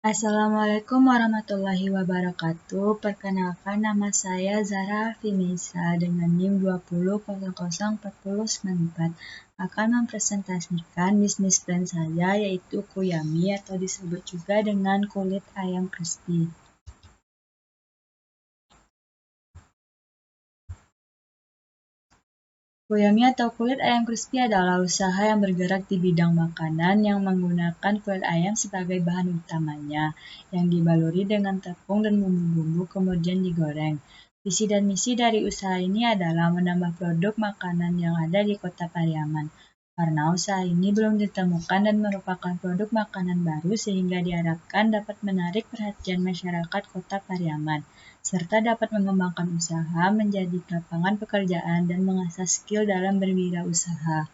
Assalamualaikum warahmatullahi wabarakatuh. Perkenalkan, nama saya Zara Alfinisa dengan NIM 20004094. Akan mempresentasikan bisnis plan saya, yaitu Kuyami atau disebut juga dengan kulit ayam crispy. Kuyami atau kulit ayam crispy adalah usaha yang bergerak di bidang makanan yang menggunakan kulit ayam sebagai bahan utamanya, yang dibaluri dengan tepung dan bumbu-bumbu kemudian digoreng. Visi dan misi dari usaha ini adalah menambah produk makanan yang ada di Kota Pariaman. Karena usaha ini belum ditemukan dan merupakan produk makanan baru sehingga diharapkan dapat menarik perhatian masyarakat Kota Pariaman, serta dapat mengembangkan usaha menjadi lapangan pekerjaan dan mengasah skill dalam berwirausaha.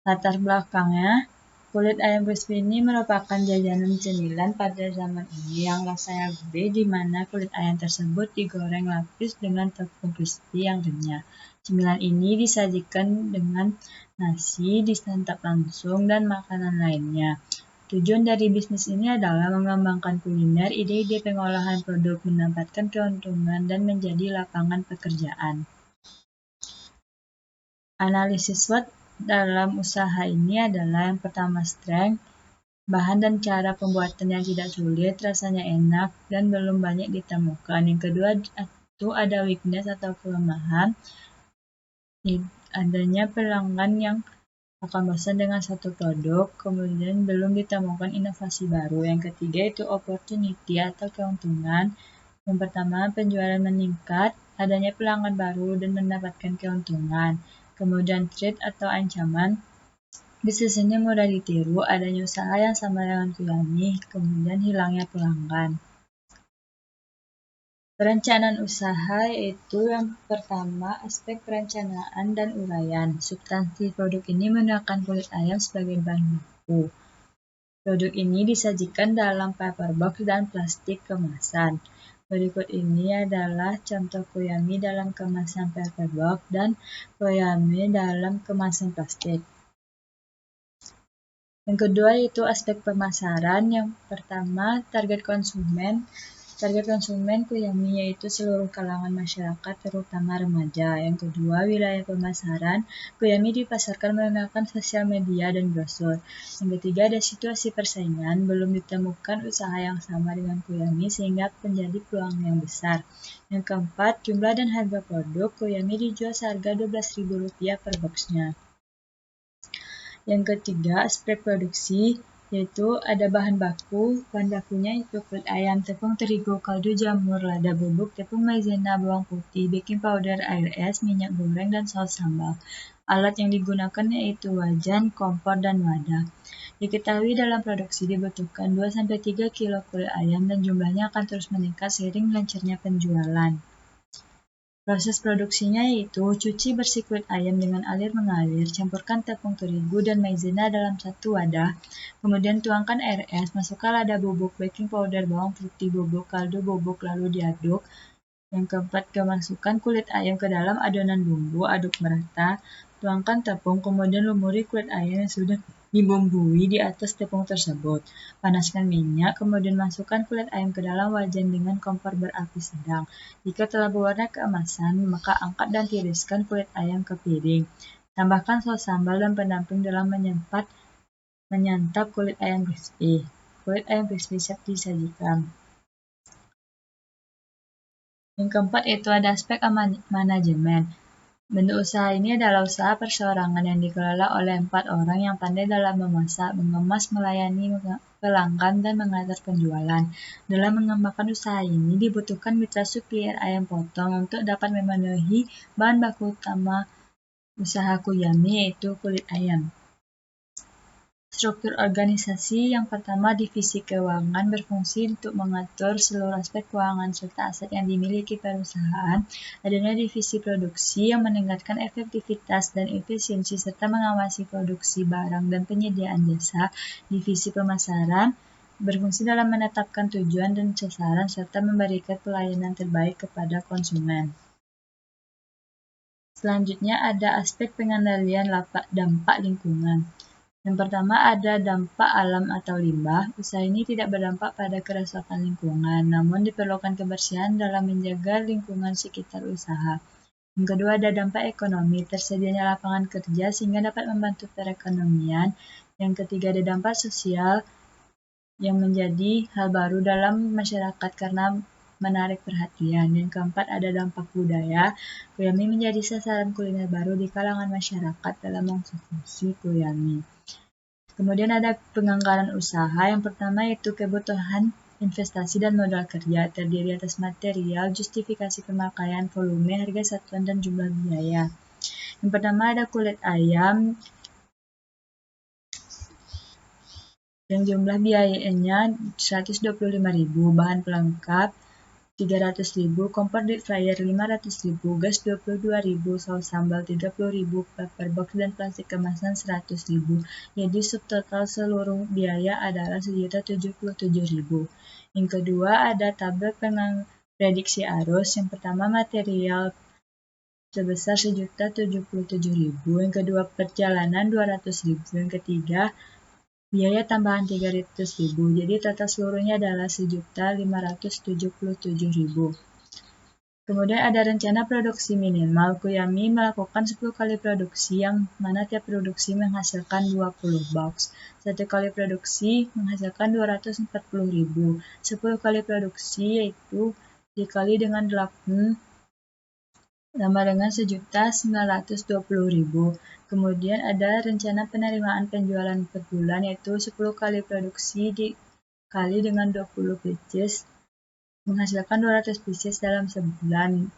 Latar belakangnya, kulit ayam crispy ini merupakan jajanan cemilan pada zaman ini yang rasanya gurih, di mana kulit ayam tersebut digoreng lapis dengan tepung crispy yang renyah. Cemilan ini disajikan dengan nasi, disantap langsung, dan makanan lainnya. Tujuan dari bisnis ini adalah mengembangkan kuliner, ide-ide pengolahan produk, mendapatkan keuntungan, dan menjadi lapangan pekerjaan. Analisis SWOT dalam usaha ini adalah yang pertama strength, bahan dan cara pembuatan yang tidak sulit, rasanya enak, dan belum banyak ditemukan. Yang kedua itu ada weakness atau kelemahan, adanya pelanggan yang akan bosan dengan satu produk, kemudian belum ditemukan inovasi baru. Yang ketiga itu opportunity atau keuntungan. Yang pertama, penjualan meningkat, adanya pelanggan baru dan mendapatkan keuntungan. Kemudian threat atau ancaman, bisnis ini mudah ditiru, adanya usaha yang sama dengan Kuyami, kemudian hilangnya pelanggan. Perencanaan usaha yaitu yang pertama aspek perencanaan dan uraian. Substansi produk ini menggunakan kulit ayam sebagai bahan baku. Produk ini disajikan dalam paperbox dan plastik kemasan. Berikut ini adalah contoh Kuyami dalam kemasan paperbox dan Kuyami dalam kemasan plastik. Yang kedua yaitu aspek pemasaran. Yang pertama target konsumen. Target konsumen Kuyami yaitu seluruh kalangan masyarakat terutama remaja. Yang kedua wilayah pemasaran. Kuyami dipasarkan menggunakan sosial media dan brosur. Yang ketiga ada situasi persaingan. Belum ditemukan usaha yang sama dengan Kuyami sehingga menjadi peluang yang besar. Yang keempat jumlah dan harga produk. Kuyami dijual seharga Rp12.000 per boxnya. Yang ketiga, aspek produksi, yaitu ada bahan baku. Bahan bakunya itu kulit ayam, tepung terigu, kaldu jamur, lada bubuk, tepung maizena, bawang putih, baking powder, air es, minyak goreng, dan saus sambal. Alat yang digunakan yaitu wajan, kompor, dan wadah. Diketahui dalam produksi dibutuhkan 2-3 kilo kulit ayam dan jumlahnya akan terus meningkat seiring lancarnya penjualan. Proses produksinya yaitu cuci bersih kulit ayam dengan air mengalir, campurkan tepung terigu dan maizena dalam satu wadah, kemudian tuangkan air es, masukkan lada bubuk, baking powder, bawang putih bubuk, kaldu bubuk, lalu diaduk. Yang keempat, masukkan kulit ayam ke dalam adonan bumbu, aduk merata, tuangkan tepung, kemudian lumuri kulit ayam yang sudah dibumbui di atas tepung tersebut. Panaskan minyak, kemudian masukkan kulit ayam ke dalam wajan dengan kompor berapi sedang. Jika telah berwarna keemasan, maka angkat dan tiriskan kulit ayam ke piring. Tambahkan saus sambal dan pendamping dalam menyantap kulit ayam crispy. Kulit ayam crispy siap disajikan. Yang keempat itu ada aspek manajemen. Bentuk usaha ini adalah usaha perseorangan yang dikelola oleh 4 orang yang pandai dalam memasak, mengemas, melayani pelanggan, dan mengatur penjualan. Dalam mengembangkan usaha ini dibutuhkan mitra supplier ayam potong untuk dapat memenuhi bahan baku utama usaha Kuyami yaitu kulit ayam. Struktur organisasi yang pertama divisi keuangan berfungsi untuk mengatur seluruh aspek keuangan serta aset yang dimiliki perusahaan. Adanya divisi produksi yang meningkatkan efektivitas dan efisiensi serta mengawasi produksi barang dan penyediaan jasa. Divisi pemasaran berfungsi dalam menetapkan tujuan dan sasaran serta memberikan pelayanan terbaik kepada konsumen. Selanjutnya ada aspek pengendalian dampak lingkungan. Yang pertama ada dampak alam atau limbah. Usaha ini tidak berdampak pada kerusakan lingkungan, namun diperlukan kebersihan dalam menjaga lingkungan sekitar usaha. Yang kedua ada dampak ekonomi, tersedianya lapangan kerja sehingga dapat membantu perekonomian. Yang ketiga ada dampak sosial yang menjadi hal baru dalam masyarakat karena menarik perhatian. Yang keempat ada dampak budaya, kuyami menjadi sasaran kuliner baru di kalangan masyarakat dalam mengkonsumsi kuyami. Kemudian ada penganggaran usaha. Yang pertama yaitu kebutuhan investasi dan modal kerja, terdiri atas material, justifikasi pemakaian, volume, harga satuan, dan jumlah biaya. Yang pertama ada kulit ayam, yang jumlah biayanya 125.000, bahan pelengkap 300.000, kompor deep fryer 500.000, gas 22.000, saus sambal 30.000, paper box dan plastik kemasan 100.000. Jadi subtotal seluruh biaya adalah 1.077.000. Yang kedua ada tabel prediksi arus. Yang pertama material sebesar 1.077.000. Yang kedua perjalanan 200.000. Yang ketiga biaya tambahan 300.000. Jadi total seluruhnya adalah 1.577.000. Kemudian ada rencana produksi minimal. Kuyami melakukan 10 kali produksi yang mana tiap produksi menghasilkan 20 box. 1 kali produksi menghasilkan 240.000. 10 kali produksi yaitu dikali dengan 8 sama dengan 1.920.000. Kemudian ada rencana penerimaan penjualan per bulan yaitu 10 kali produksi dikali dengan 20 pieces menghasilkan 200 pieces dalam sebulan.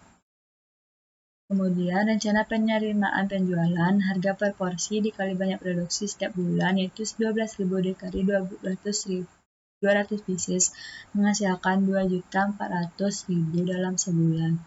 Kemudian rencana penerimaan penjualan harga per porsi dikali banyak produksi setiap bulan yaitu 12.000 dikali 200 pieces menghasilkan 2.400.000 dalam sebulan.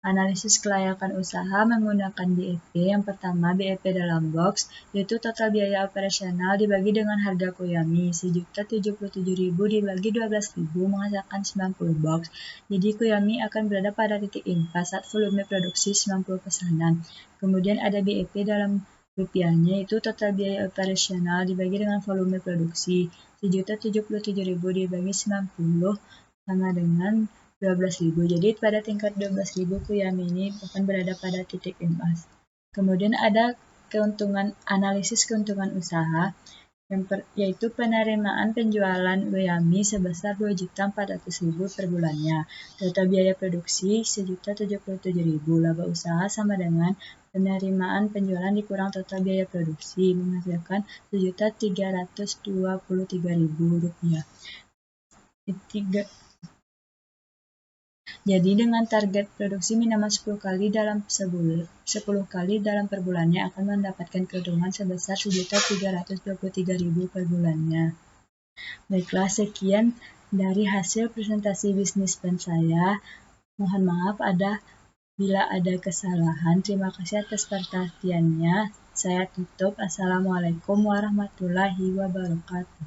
Analisis kelayakan usaha menggunakan BEP. Yang pertama, BEP dalam box, yaitu total biaya operasional dibagi dengan harga kuyami. 1.077.000 dibagi 12.000 menghasilkan 90 box. Jadi kuyami akan berada pada titik impas saat volume produksi 90 pesanan. Kemudian ada BEP dalam rupiahnya, yaitu total biaya operasional dibagi dengan volume produksi. 1.077.000 dibagi 90 sama dengan 12.000. Jadi pada tingkat 12.000 kuyami ini akan berada pada titik impas. Kemudian ada analisis keuntungan usaha yaitu penerimaan penjualan kuyami sebesar 2.400.000 per bulannya. Total biaya produksi 1.077.000. Laba usaha sama dengan penerimaan penjualan dikurang total biaya produksi menghasilkan 1.323.000 rupiah. Jadi dengan target produksi minimal 10 kali dalam per bulannya akan mendapatkan keuntungan sebesar 1.323.000 per bulannya. Baiklah, sekian dari hasil presentasi bisnis plan saya. Mohon maaf bila ada kesalahan. Terima kasih atas perhatiannya. Saya tutup. Assalamualaikum warahmatullahi wabarakatuh.